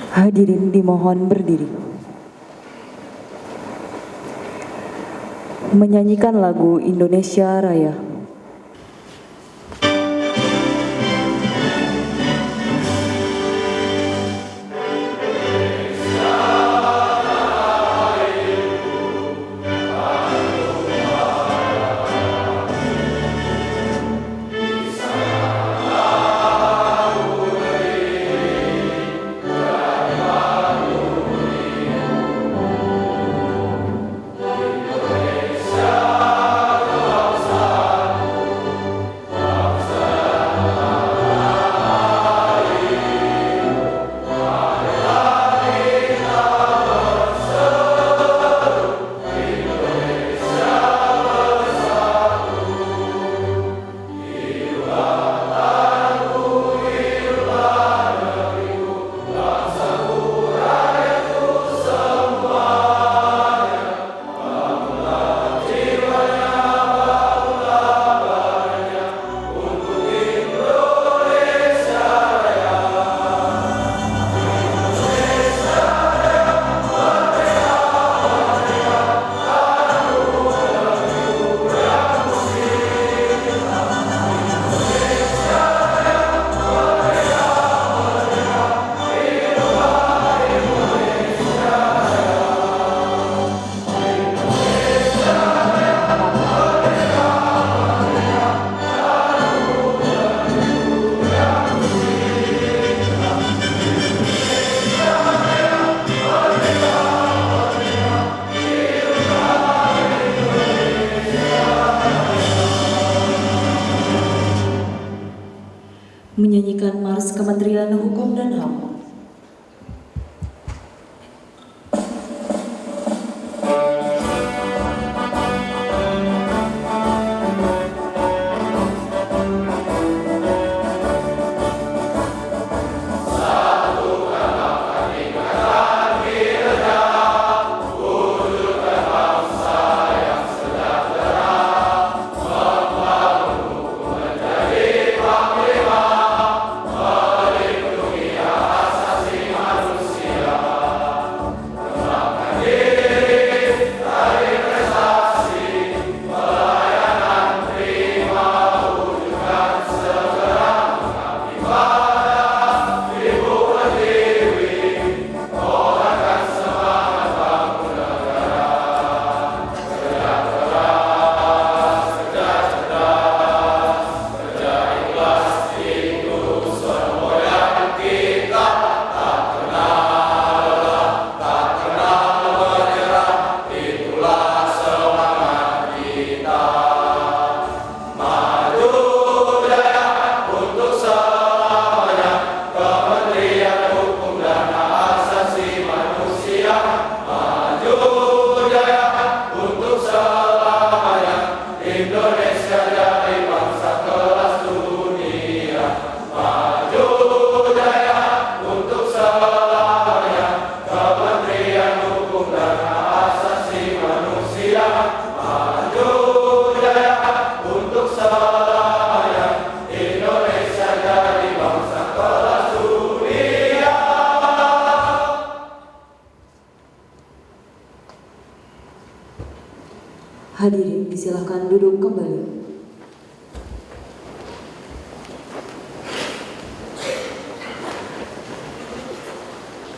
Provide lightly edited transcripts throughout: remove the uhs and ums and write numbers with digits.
Hadirin dimohon berdiri. Menyanyikan lagu Indonesia Raya. Menyanyikan Mars Kementerian Hukum dan HAM. Hadirin disilahkan duduk kembali.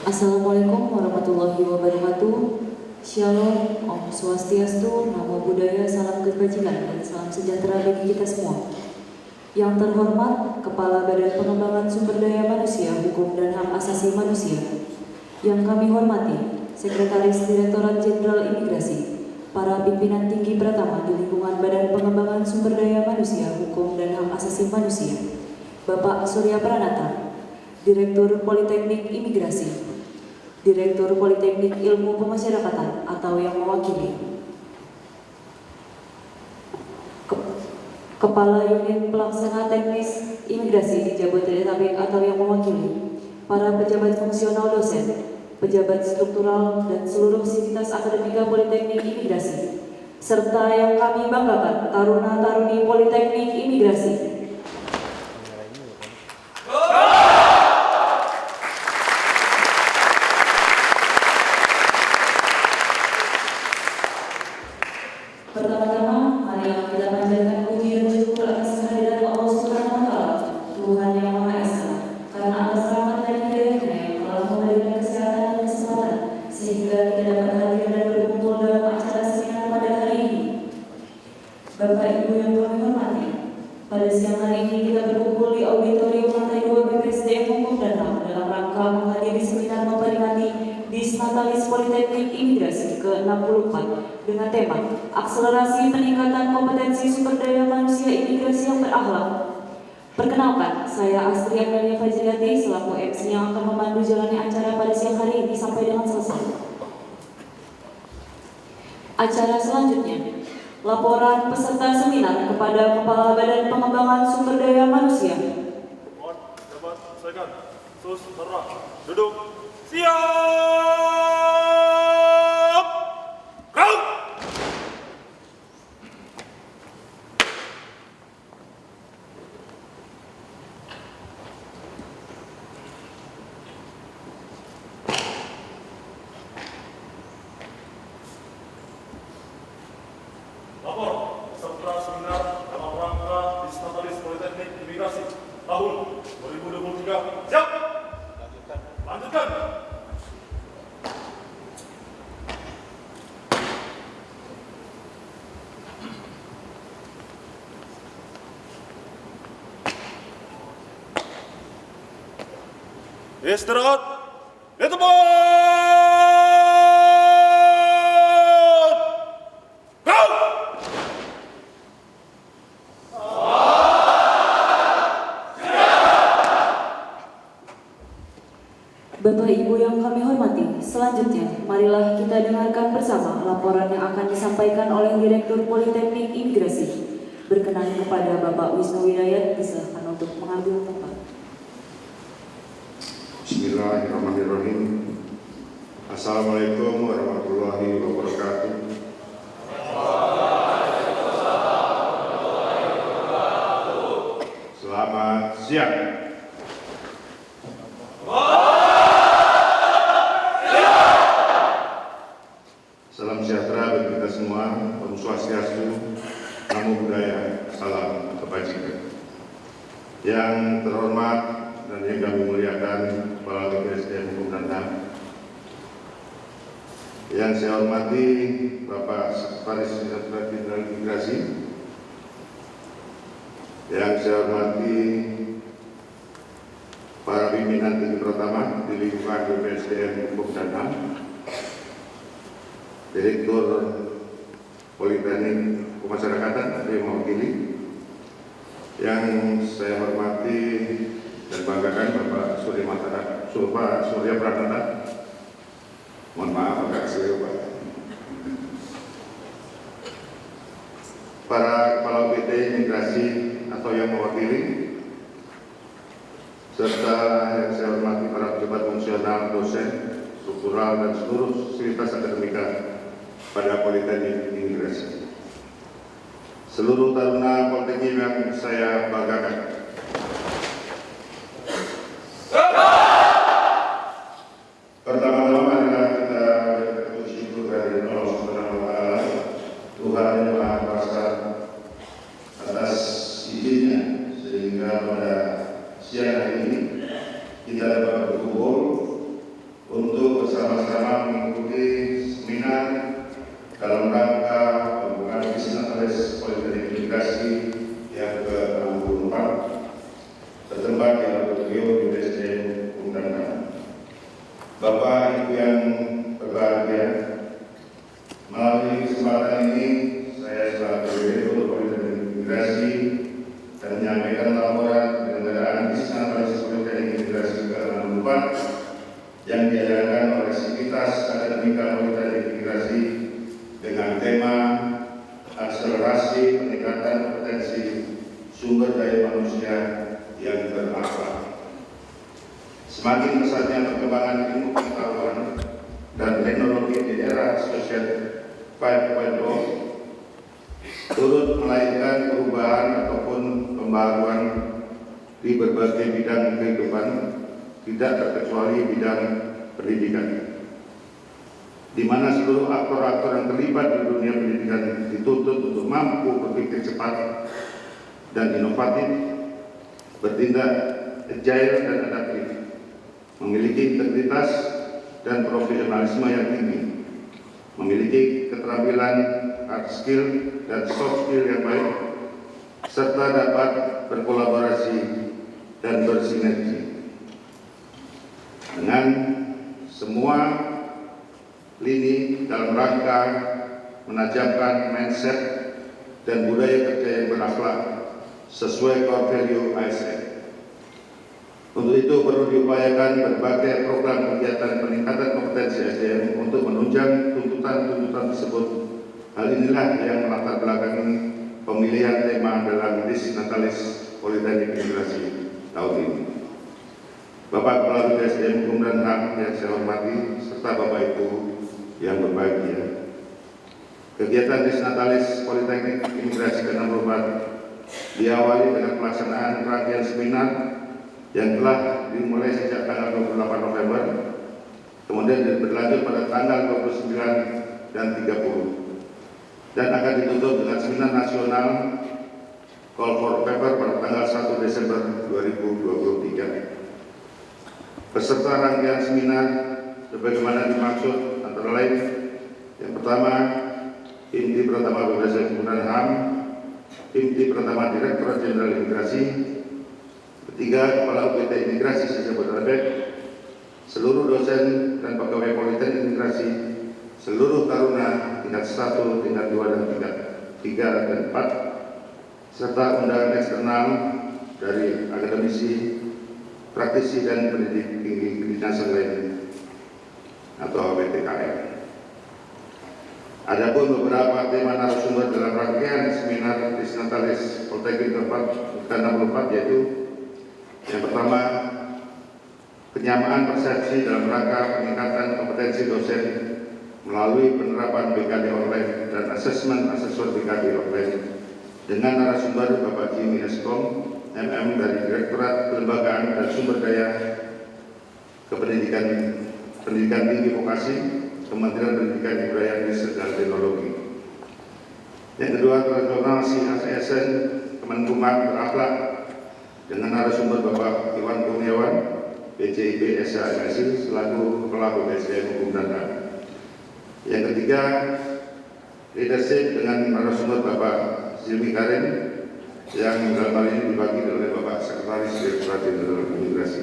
Assalamualaikum warahmatullahi wabarakatuh. Shalom, Om Swastiastu, Namo Buddhaya, salam kebajikan dan salam sejahtera bagi kita semua. Yang terhormat Kepala Badan Pengembangan Sumber Daya Manusia, Hukum dan Hak Asasi Manusia. Yang kami hormati Sekretaris Direktorat Jenderal Imigrasi, para pimpinan tinggi pertama di lingkungan Badan Pengembangan Sumber Daya Manusia, Hukum dan Hak Asasi Manusia, Bapak Surya Pranata, Direktur Politeknik Imigrasi, Direktur Politeknik Ilmu Pemasyarakatan atau yang mewakili, Kepala Unit Pelaksana Teknis Imigrasi di Jabodetabek atau yang mewakili, para pejabat fungsional dosen, pejabat struktural, dan seluruh sivitas akademika Politeknik Imigrasi, serta yang kami banggakan, taruna-taruni Politeknik Imigrasi. Hadirin, ke-64 dengan tema Akselerasi Peningkatan Kompetensi Sumber Daya Manusia Imigrasi yang Berakhlak. Perkenalkan, saya Astri Amelia Fajriati selaku MC yang akan memandu jalannya acara pada siang hari ini sampai dengan selesai. Acara selanjutnya, laporan peserta seminar kepada Kepala Badan Pengembangan Sumber Daya Manusia. Mohon dapat selesaikan. Sus, Sarah, duduk. Siap! Gerak! Lapor peserta seminar dalam rangka Disnatalis Politeknik Imigrasi tahun 2023. Siap! Lanjutkan. Istirahat. Di tempat. Go! Bapak Ibu yang kami hormati, selanjutnya marilah kita dengarkan bersama laporan yang akan disampaikan oleh Direktur Politeknik Imigrasi. Berkenan kepada Bapak Wisnu Widayat, diserahkan untuk mengambil tempat. Bismillahirrahmanirrahim. Assalamualaikum warahmatullahi wabarakatuh. Selamat siang. Salam sejahtera bagi kita semua. Om Swastiastu, Namo Buddhaya, salam kebajikan. Yang terhormat dan yang kami muliakan Kepala BPSDM Hukum dan HAM, yang saya hormati Bapak Sekretaris Jenderal Imigrasi, yang saya hormati para pimpinan tinggi pertama di lingkungan BPSDM Hukum dan HAM, Direktur Politeknik Kemasyarakatan atau yang mewakili, yang saya hormati dan banggakan Bapak Surya Pranata. Mohon maaf agak kecil Pak. Para kepala UPT Imigrasi atau yang mewakili, serta yang saya hormati para pejabat fungsional, dosen, struktural dan seluruh fasilitas akademika pada Politeknik Imigrasi. Seluruh taruna Politeknik yang saya banggakan. Pertama-tama adalah kita bersyukur dari Allah Subhanahu wa Ta'ala, Tuhan yang Maha Kuasa, atas izinnya sehingga pada siang hari ini kita dapat berkumpul untuk bersama-sama mengikuti seminar dalam rangka pembukaan Disnatalis Politeknik Imigrasi yang ke-64 bertempat di Laboratorium BPSDM Hukum dan HAM. Bapak Ibu yang berbahagia, melalui kesempatan ini saya selaku Direktur Politeknik Imigrasi dan menyampaikan laporan penyelenggaraan Disnatalis Politeknik Imigrasi ke-64 yang diadakan oleh Sivitas Akademika Politeknik Imigrasi dengan tema Akselerasi Peningkatan Kompetensi Sumber Daya Manusia yang Berakhlak. Semakin pesatnya perkembangan ilmu pengetahuan dan teknologi di era Sosial 5.0 turut melahirkan perubahan ataupun pembaruan di berbagai bidang kehidupan, tidak terkecuali bidang pendidikan, di mana seluruh aktor-aktor yang terlibat di dunia pendidikan dituntut untuk mampu berpikir cepat dan inovatif, bertindak agile dan adaptif, memiliki integritas dan profesionalisme yang tinggi, memiliki keterampilan hard skill dan soft skill yang baik, serta dapat berkolaborasi dan bersinergi dengan semua lini dalam rangka menajamkan mindset dan budaya kerja yang berakhlak sesuai core value ASN. Untuk itu perlu diupayakan berbagai program kegiatan peningkatan kompetensi SDM untuk menunjang tuntutan-tuntutan tersebut. Hal inilah yang melatar belakangi pemilihan tema dalam Dis Natalis Politeknik Imigrasi tahun ini. Bapak Kepala Bidang SDM Hukum dan HAM yang saya hormati, serta Bapak Ibu yang berbahagia. Kegiatan Dis Natalis Politeknik Imigrasi ke-64 diawali dengan pelaksanaan rangkaian seminar yang telah dimulai sejak tanggal 28 November, kemudian berlanjut pada tanggal 29 dan 30, dan akan ditutup dengan seminar nasional Call for Paper pada tanggal 1 Desember 2023. Peserta rangkaian seminar sebagaimana dimaksud antara lain: yang pertama, Inti Pratama Berdasar Hukum dan HAM, Inti Pratama Direktorat Jenderal Imigrasi, ketiga, Kepala UPT Imigrasi Jabodetabek, seluruh dosen dan pegawai Politeknik Imigrasi, seluruh taruna tingkat 1, tingkat 2 dan tingkat 3 dan 4, serta undangan eksternal dari akademisi, praktisi dan pendidik tinggi kedinasan lain atau WTKM. Adapun beberapa tema narasumber dalam rangkaian seminar Dis Natalis Politeknik ke-64 yaitu: yang pertama, penyamaan persepsi dalam rangka peningkatan kompetensi dosen melalui penerapan BKD online dan asesmen asesor BKD online, dengan narasumber Bapak Jimmy Eskom, MM dari Direktorat Kelembagaan dan Sumber Daya Kependidikan Tinggi Vokasi, Kementerian Pendidikan, Kebudayaan, Riset dan Teknologi. Yang kedua, transformasi ASN Kemenkumham berakhlak, dengan narasumber Bapak Iwan Kurniawan, PJIP SHMSI selaku Kepala BPSDM Hukum dan HAM. Yang ketiga, leadership, dengan narasumber Bapak Zilmi Karim yang dalam hal ini dibagi oleh Bapak Sekretaris Direktorat Jenderal Imigrasi.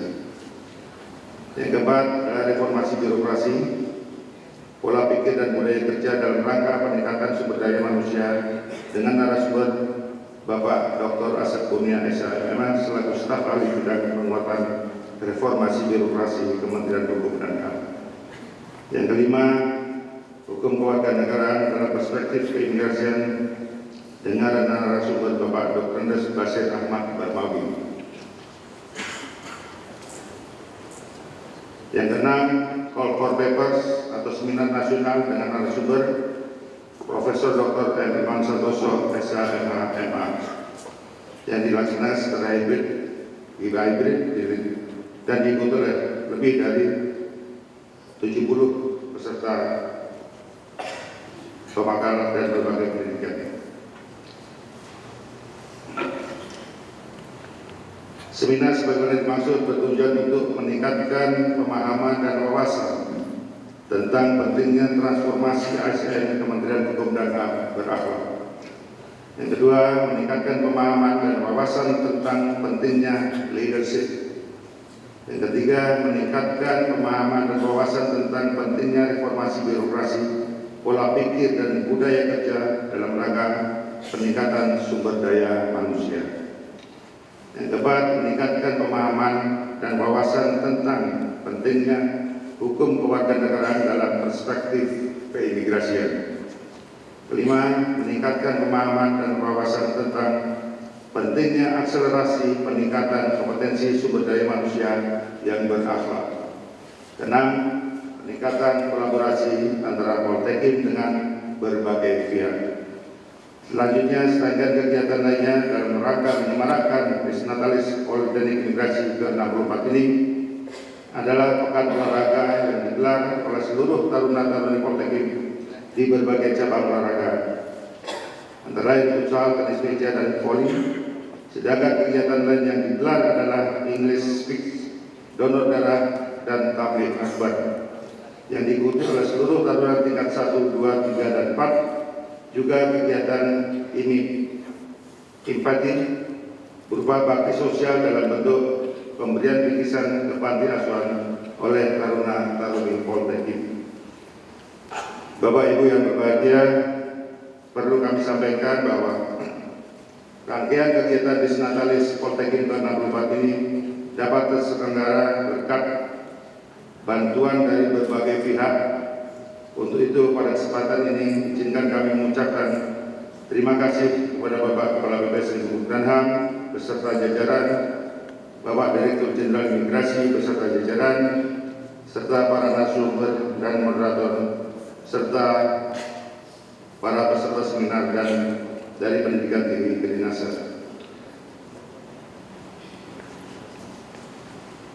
Yang keempat, reformasi birokrasi, pola pikir dan budaya kerja dalam rangka peningkatan sumber daya manusia, dengan narasumber Bapak Dr. Asep Kurnia SHMM selaku staf ahli bidang penguatan reformasi birokrasi Kementerian Hukum dan HAM. Yang kelima, hukum kewarganegaraan dalam perspektif keimigrasian, dengan narasumber Bapak Dr. Andes Basir Ahmad Barmawi. Yang keenam, Call for Papers atau seminar nasional dengan narasumber Profesor Dr. M. Iman Santoso SHMH MA yang dilaksanakan secara hybrid dan diikuti oleh lebih dari 70 peserta pemakaran dan berbagai pendidikan. Seminar sebagaimana dimaksud bertujuan untuk meningkatkan pemahaman dan wawasan tentang pentingnya transformasi ASN Kementerian Hukum dan HAM berakhlak. Yang kedua, meningkatkan pemahaman dan wawasan tentang pentingnya leadership. Yang ketiga, meningkatkan pemahaman dan wawasan tentang pentingnya reformasi birokrasi, pola pikir dan budaya kerja dalam rangka peningkatan sumber daya manusia. Yang keempat, meningkatkan pemahaman dan wawasan tentang pentingnya hukum kewarganegaraan dalam perspektif keimigrasian. Kelima, meningkatkan pemahaman dan wawasan tentang pentingnya akselerasi peningkatan kompetensi sumber daya manusia yang berakhlak. Keenam, peningkatan kolaborasi antara Poltekim dengan berbagai pihak. Selanjutnya, serangkaian kegiatan lainnya dalam rangka menyemarakkan Dis Natalis Politeknik Imigrasi ke-64 ini adalah pekan olahraga yang digelar oleh seluruh taruna-taruni Poltekim di berbagai cabang olahraga, antara lain futsal, tenis meja, dan voli. Sedangkan kegiatan lain yang digelar adalah English Speak, donor darah, dan tabligh akbar yang diikuti oleh seluruh taruna tingkat 1, 2, 3, dan 4. Juga kegiatan ini empati berupa bakti sosial dalam bentuk pemberian bingkisan ke panti asuhan oleh taruna-taruni Poltekim. Bapak Ibu yang berbahagia, perlu kami sampaikan bahwa rangkaian kegiatan Disnatalis Poltekkes ke-64 ini dapat terselenggara berkat bantuan dari berbagai pihak. Untuk itu, pada kesempatan ini izinkan kami mengucapkan terima kasih kepada Bapak Kepala BPS Hukum dan HAM beserta jajaran, Bapak Direktur Jenderal Imigrasi beserta jajaran, serta para narasumber dan moderator, serta para peserta seminar dan dari pendidikan tinggi kedinasan.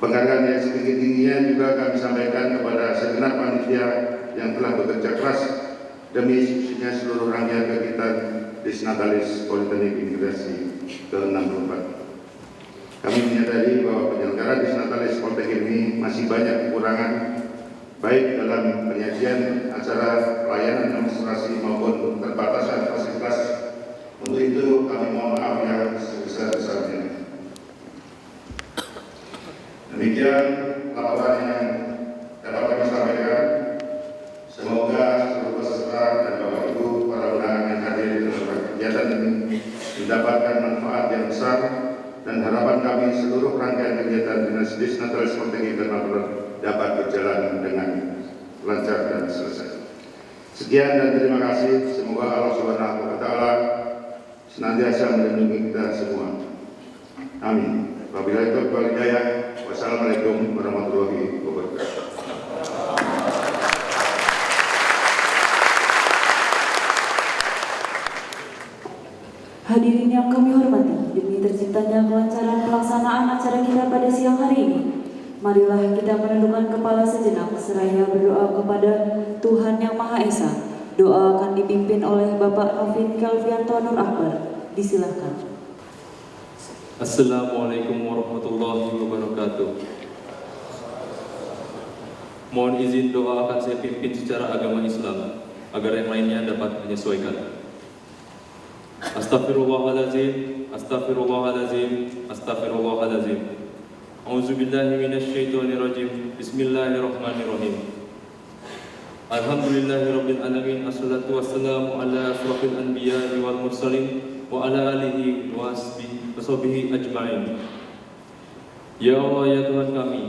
Penghargaan yang setinggi-tingginya juga kami sampaikan kepada segenap panitia yang telah bekerja keras demi suksesnya seluruh rangkaian kegiatan Disnatalis Politeknik Imigrasi ke-64. Kami menyadari bahwa penyelenggaraan Disnatalis Politeknik ini masih banyak kekurangan, baik dalam penyajian acara pelayanan administrasi maupun keterbatasan fasilitas. Untuk itu kami mohon maaf yang sebesar-besarnya. Demikian laporan yang dapat kami sampaikan. Semoga seluruh peserta dan Bapak Ibu para undangan yang hadir dalam kegiatan ini mendapatkan manfaat yang besar, dan harapan kami seluruh rangkaian kegiatan Disnatalis Politeknik ke-64 dapat berjalan dengan lancar dan selesai. Sekian dan terima kasih. Semoga Allah Subhanahu wa Ta'ala senantiasa melindungi kita semua. Amin. Wabillahi taufiq wal hidayah. Wassalamualaikum warahmatullahi wabarakatuh. Hadirin yang kami hormati, demi terciptanya kelancaran pelaksanaan acara kita pada siang hari ini, marilah kita menundukkan kepala sejenak seraya berdoa kepada Tuhan Yang Maha Esa. Doa akan dipimpin oleh Bapak Novin Kelvianto Nur Akbar. Disilahkan. Assalamualaikum warahmatullahi wabarakatuh. Mohon izin doa akan saya pimpin secara agama Islam agar yang lainnya dapat menyesuaikan. Astaghfirullahaladzim, astaghfirullahaladzim, astaghfirullahaladzim. A'udzubillahi minasyaitonirrajim. Bismillahirrahmanirrahim. Alhamdulillahirabbil alamin. Assalatu wassalamu ala asrofil anbiya'i wal mursalin wa ala alihi wa sahbihi ajma'in. Ya Allah, ya Tuhan kami,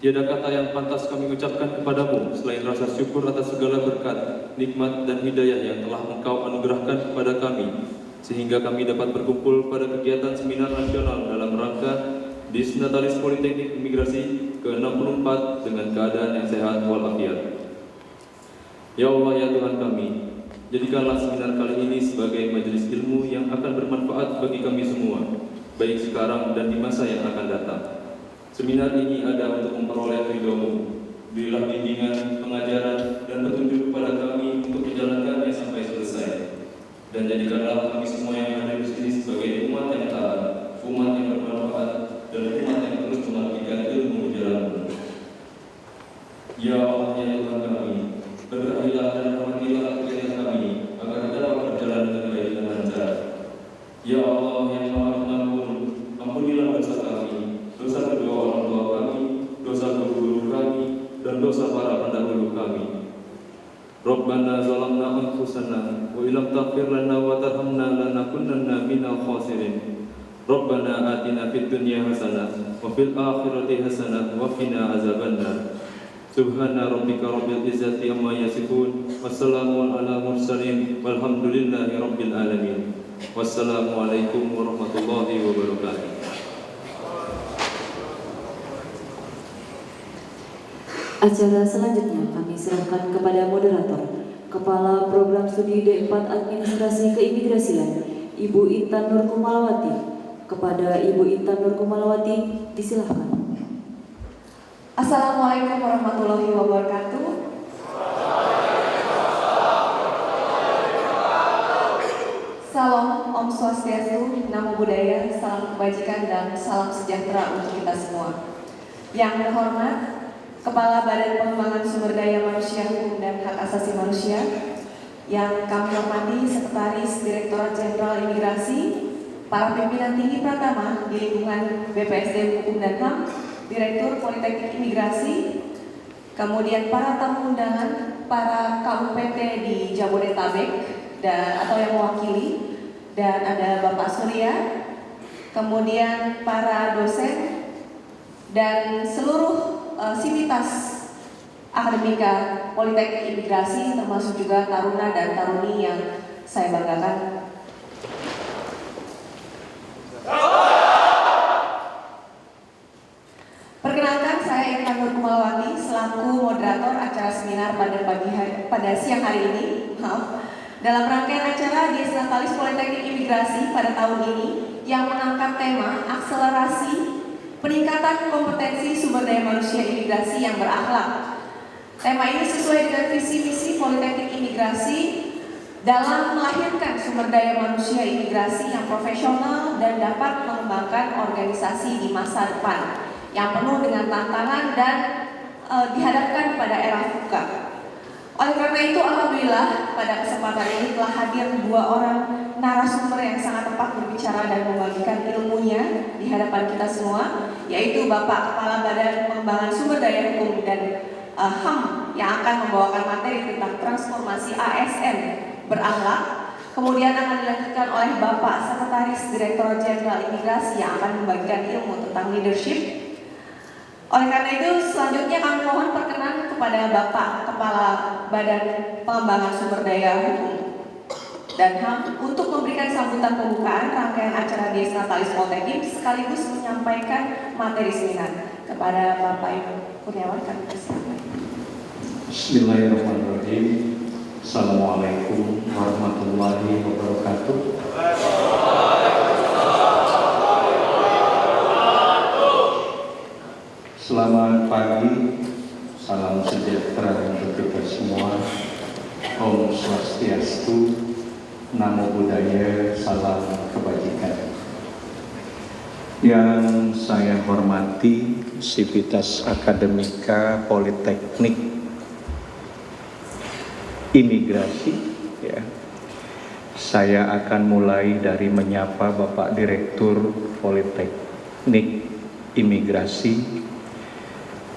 tiada kata yang pantas kami ucapkan kepadamu selain rasa syukur atas segala berkat, nikmat dan hidayah yang telah Engkau anugerahkan kepada kami, sehingga kami dapat berkumpul pada kegiatan seminar nasional dalam rangka Disnatalis Politeknik Imigrasi ke-64 dengan keadaan yang sehat walafiat. Ya Allah, ya Tuhan kami, jadikanlah seminar kali ini sebagai majelis ilmu yang akan bermanfaat bagi kami semua, baik sekarang dan di masa yang akan datang. Seminar ini ada untuk memperoleh ridho-Mu. Berilah bimbingan, pengajaran, dan petunjuk kepada kami untuk menjalankannya sampai selesai. Dan jadikanlah kami semua yang ada di sini sebagai umat yang taat, umat yang bermanfaat, dan umat yang terus mengabdikan ilmu jalan-Mu. Ya Allah, ya Tuhan kami, berkatilah dan rahmatilah kegiatan kami agar dapat berjalan dengan baik dan lancar. Ya Allah yang Maha Pengampun, ampunilah dosa kami, dosa kedua orang tua kami, dosa guru-guru kami, dan dosa para pendahulu kami. Rabbana zalamna anfusana wa illam taghfir lana wa tarhamna lanakunanna minal khasirin. Rabbana atina fid dunya hasanah wa fil akhirati hasanah wa qina azabannar. Subhana rabbika rabbil izzati amma yasifun, wassalamun ala mursalin, walhamdulillahi rabbil alamin. Wassalamualaikum warahmatullahi wabarakatuh. Acara selanjutnya kami serahkan kepada moderator, Kepala Program Studi D4 Administrasi Keimigrasian, Ibu Intan Nur Kumalawati. Kepada Ibu Intan Nur Kumalawati, disilahkan. Assalamualaikum warahmatullahi wabarakatuh. Salam, Om Swastiastu, Namo Buddhaya, salam kebajikan dan salam sejahtera untuk kita semua. Yang terhormat, Kepala Badan Pengembangan Sumber Daya Manusia Hukum dan Hak Asasi Manusia, yang kami hormati Sekretaris Direktorat Jenderal Imigrasi, para pimpinan tinggi pratama di lingkungan BPSD Hukum dan HAM, Direktur Politeknik Imigrasi, kemudian para tamu undangan, para KUPT di Jabodetabek atau yang mewakili, dan ada Bapak Surya, kemudian para dosen dan seluruh sivitas akademika Politeknik Imigrasi, termasuk juga taruna dan taruni yang saya banggakan. Perkenalkan, saya Intan Nur Kumalawati selaku moderator acara seminar pada siang hari ini. Dalam rangkaian acara Dies Natalis Politeknik Imigrasi pada tahun ini yang mengangkat tema akselerasi peningkatan kompetensi sumber daya manusia imigrasi yang berakhlak. Tema ini sesuai dengan visi misi Politeknik Imigrasi dalam melahirkan sumber daya manusia imigrasi yang profesional dan dapat mengembangkan organisasi di masa depan yang penuh dengan tantangan dan dihadapkan pada era VUCA. Oleh karena itu, alhamdulillah pada kesempatan ini telah hadir 2 orang narasumber yang sangat tepat berbicara dan membagikan ilmunya di hadapan kita semua, yaitu Bapak Kepala Badan Pengembangan Sumber Daya Hukum dan HAM yang akan membawakan materi tentang transformasi ASN berakhlak. Kemudian akan dilanjutkan oleh Bapak Sekretaris Direktorat Jenderal Imigrasi yang akan membagikan ilmu tentang leadership. Oleh karena itu, selanjutnya kami mohon perkenan kepada Bapak Kepala Badan Pengembangan Sumber Daya Hukum dan HAM untuk memberikan sambutan pembukaan rangkaian acara Dies Natalis Politeknik sekaligus menyampaikan materi seminar. Kepada Bapak Ibu Kurniawan, kami persilakan. Bismillahirrahmanirrahim. Assalamualaikum warahmatullahi wabarakatuh. Selamat pagi, salam sejahtera untuk kita semua. Om Swastiastu, Namo Buddhaya, salam kebajikan. Yang saya hormati Sivitas Akademika Politeknik Imigrasi, ya. Saya akan mulai dari menyapa Bapak Direktur Politeknik Imigrasi,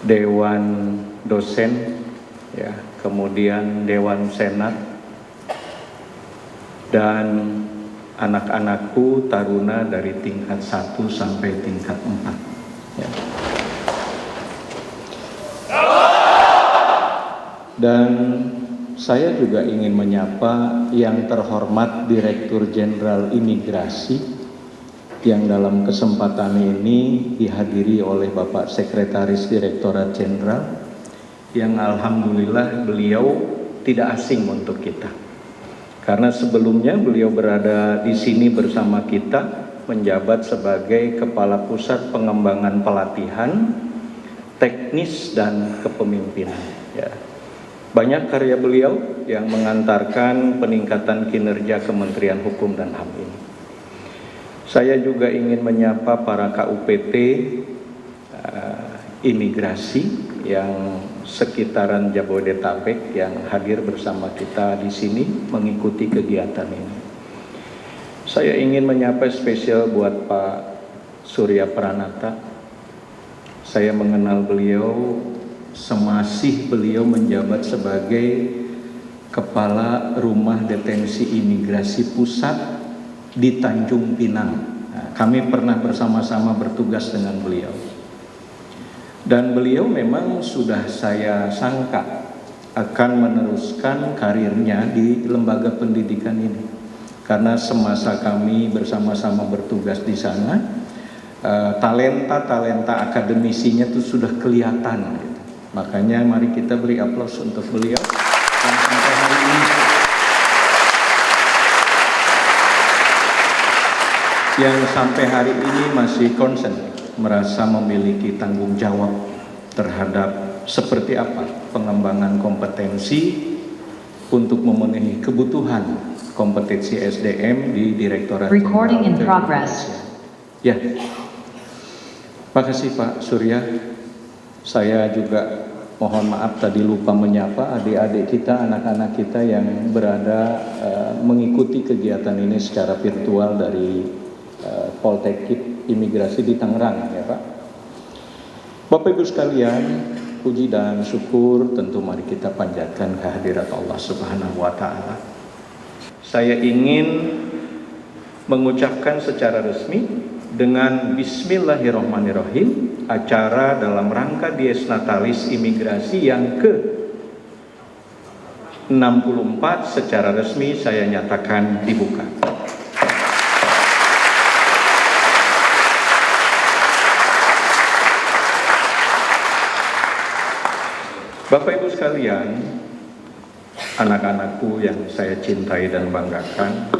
Dewan Dosen, ya, kemudian Dewan Senat, dan anak-anakku taruna dari tingkat 1 sampai tingkat 4. Ya. Dan saya juga ingin menyapa yang terhormat Direktur Jenderal Imigrasi yang dalam kesempatan ini dihadiri oleh Bapak Sekretaris Direktorat Jenderal yang alhamdulillah beliau tidak asing untuk kita. Karena sebelumnya beliau berada di sini bersama kita menjabat sebagai Kepala Pusat Pengembangan Pelatihan Teknis dan Kepemimpinan. Ya. Banyak karya beliau yang mengantarkan peningkatan kinerja Kementerian Hukum dan HAM ini. Saya juga ingin menyapa para KUPT imigrasi yang sekitaran Jabodetabek yang hadir bersama kita di sini mengikuti kegiatan ini. Saya ingin menyapa spesial buat Pak Surya Pranata. Saya mengenal beliau semasih beliau menjabat sebagai Kepala Rumah Detensi Imigrasi Pusat di Tanjung Pinang. Nah, kami pernah bersama-sama bertugas dengan beliau. Dan beliau memang sudah saya sangka akan meneruskan karirnya di lembaga pendidikan ini. Karena semasa kami bersama-sama bertugas di sana, talenta-talenta akademisinya itu sudah kelihatan. Gitu. Makanya mari kita beri aplaus untuk beliau. Dan sampai hari ini yang sampai hari ini masih konsen, merasa memiliki tanggung jawab terhadap seperti apa pengembangan kompetensi untuk memenuhi kebutuhan kompetensi SDM di Direktorat Recording in Jenderal progress. Ya, makasih Pak Surya. Saya juga mohon maaf tadi lupa menyapa adik-adik kita, anak-anak kita yang berada mengikuti kegiatan ini secara virtual dari Politeknik Imigrasi di Tangerang, ya Pak. Bapak Ibu sekalian, puji dan syukur tentu mari kita panjatkan kehadirat Allah Subhanahu wa taala. Saya ingin mengucapkan secara resmi dengan bismillahirrahmanirrahim acara dalam rangka Dies Natalis Imigrasi yang ke-64 secara resmi saya nyatakan dibuka. Bapak Ibu sekalian, anak-anakku yang saya cintai dan banggakan,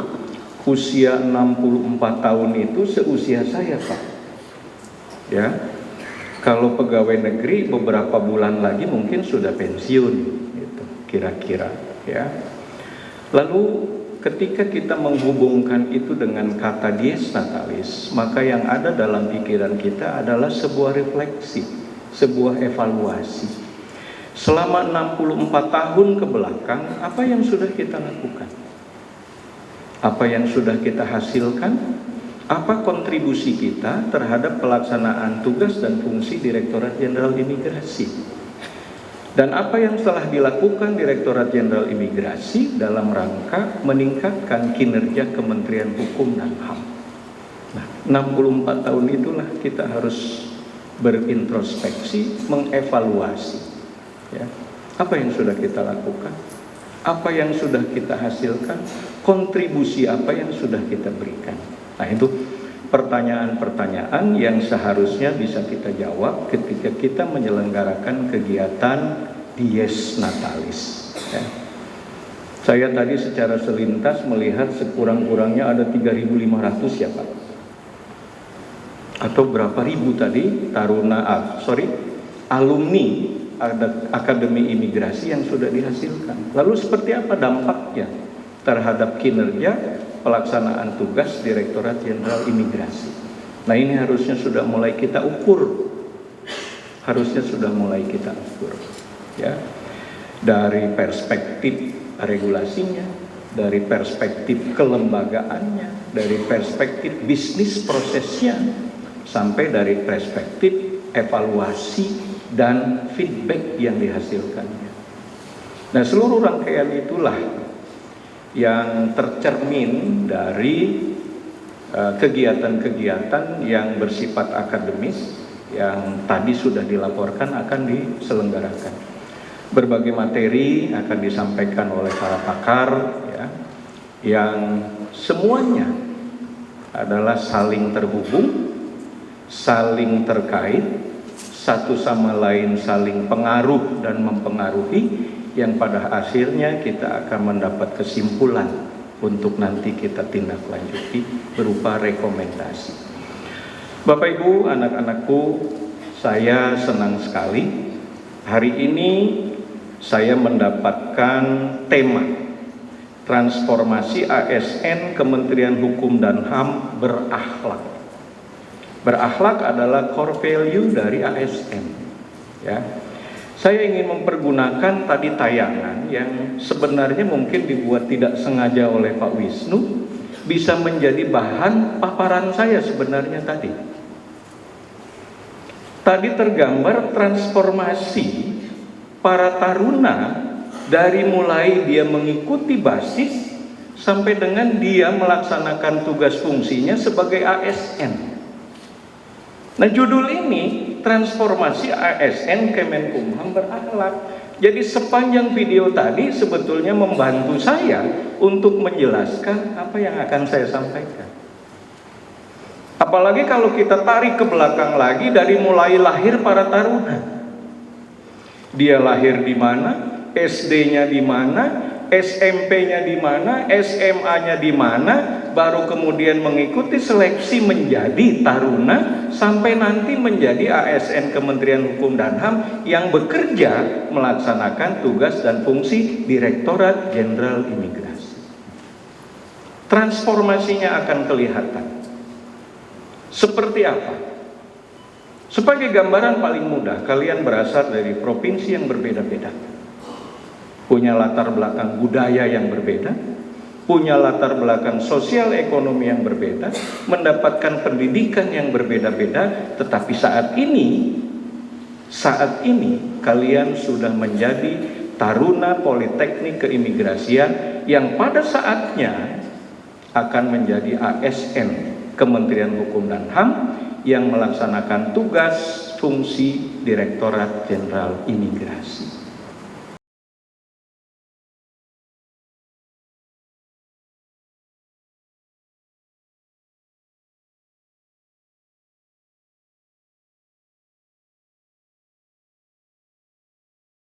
usia 64 tahun itu seusia saya, Pak. Ya. Kalau pegawai negeri beberapa bulan lagi mungkin sudah pensiun gitu, kira-kira, ya. Lalu ketika kita menghubungkan itu dengan kata Dies Natalis, maka yang ada dalam pikiran kita adalah sebuah refleksi, sebuah evaluasi. Selama 64 tahun ke belakang, apa yang sudah kita lakukan? Apa yang sudah kita hasilkan? Apa kontribusi kita terhadap pelaksanaan tugas dan fungsi Direktorat Jenderal Imigrasi? Dan apa yang telah dilakukan Direktorat Jenderal Imigrasi dalam rangka meningkatkan kinerja Kementerian Hukum dan HAM? Nah, 64 tahun itulah kita harus berintrospeksi, mengevaluasi. Ya, apa yang sudah kita lakukan, apa yang sudah kita hasilkan, kontribusi apa yang sudah kita berikan. Nah, itu pertanyaan-pertanyaan yang seharusnya bisa kita jawab ketika kita menyelenggarakan kegiatan Dies Natalis. Ya. Saya tadi secara selintas melihat sekurang-kurangnya ada 3.500 ya Pak, atau berapa ribu tadi alumni Akademi Imigrasi yang sudah dihasilkan. Lalu seperti apa dampaknya terhadap kinerja pelaksanaan tugas Direktorat Jenderal Imigrasi? Nah, ini harusnya sudah mulai kita ukur. Ya. Dari perspektif regulasinya, dari perspektif kelembagaannya, dari perspektif bisnis prosesnya, sampai dari perspektif evaluasi dan feedback yang dihasilkannya. Nah, seluruh rangkaian itulah yang tercermin dari kegiatan-kegiatan yang bersifat akademis yang tadi sudah dilaporkan akan diselenggarakan. Berbagai materi akan disampaikan oleh para pakar, ya, yang semuanya adalah saling terhubung, saling terkait, satu sama lain saling pengaruh dan mempengaruhi, yang pada akhirnya kita akan mendapat kesimpulan untuk nanti kita tindak lanjuti berupa rekomendasi. Bapak Ibu, anak-anakku, saya senang sekali hari ini saya mendapatkan tema transformasi ASN Kementerian Hukum dan HAM berakhlak. Berakhlak adalah core value dari ASN. Ya. Saya ingin mempergunakan tadi tayangan yang sebenarnya mungkin dibuat tidak sengaja oleh Pak Wisnu, bisa menjadi bahan paparan saya sebenarnya tadi. Tadi tergambar transformasi para taruna dari mulai dia mengikuti basis sampai dengan dia melaksanakan tugas fungsinya sebagai ASN. Nah, judul ini transformasi ASN Kemenkumham berakhlak. Jadi sepanjang video tadi sebetulnya membantu saya untuk menjelaskan apa yang akan saya sampaikan. Apalagi kalau kita tarik ke belakang lagi dari mulai lahir para taruna. Dia lahir di mana? SD-nya di mana? SMP-nya di mana? SMA-nya di mana? Baru kemudian mengikuti seleksi menjadi taruna sampai nanti menjadi ASN Kementerian Hukum dan HAM yang bekerja melaksanakan tugas dan fungsi Direktorat Jenderal Imigrasi. Transformasinya akan kelihatan. Seperti apa? Sebagai gambaran paling mudah, kalian berasal dari provinsi yang berbeda-beda, punya latar belakang budaya yang berbeda, punya latar belakang sosial ekonomi yang berbeda, mendapatkan pendidikan yang berbeda-beda, tetapi saat ini Saat ini kalian sudah menjadi taruna Politeknik Keimigrasian yang pada saatnya akan menjadi ASN Kementerian Hukum dan HAM yang melaksanakan tugas fungsi Direktorat Jenderal Imigrasi.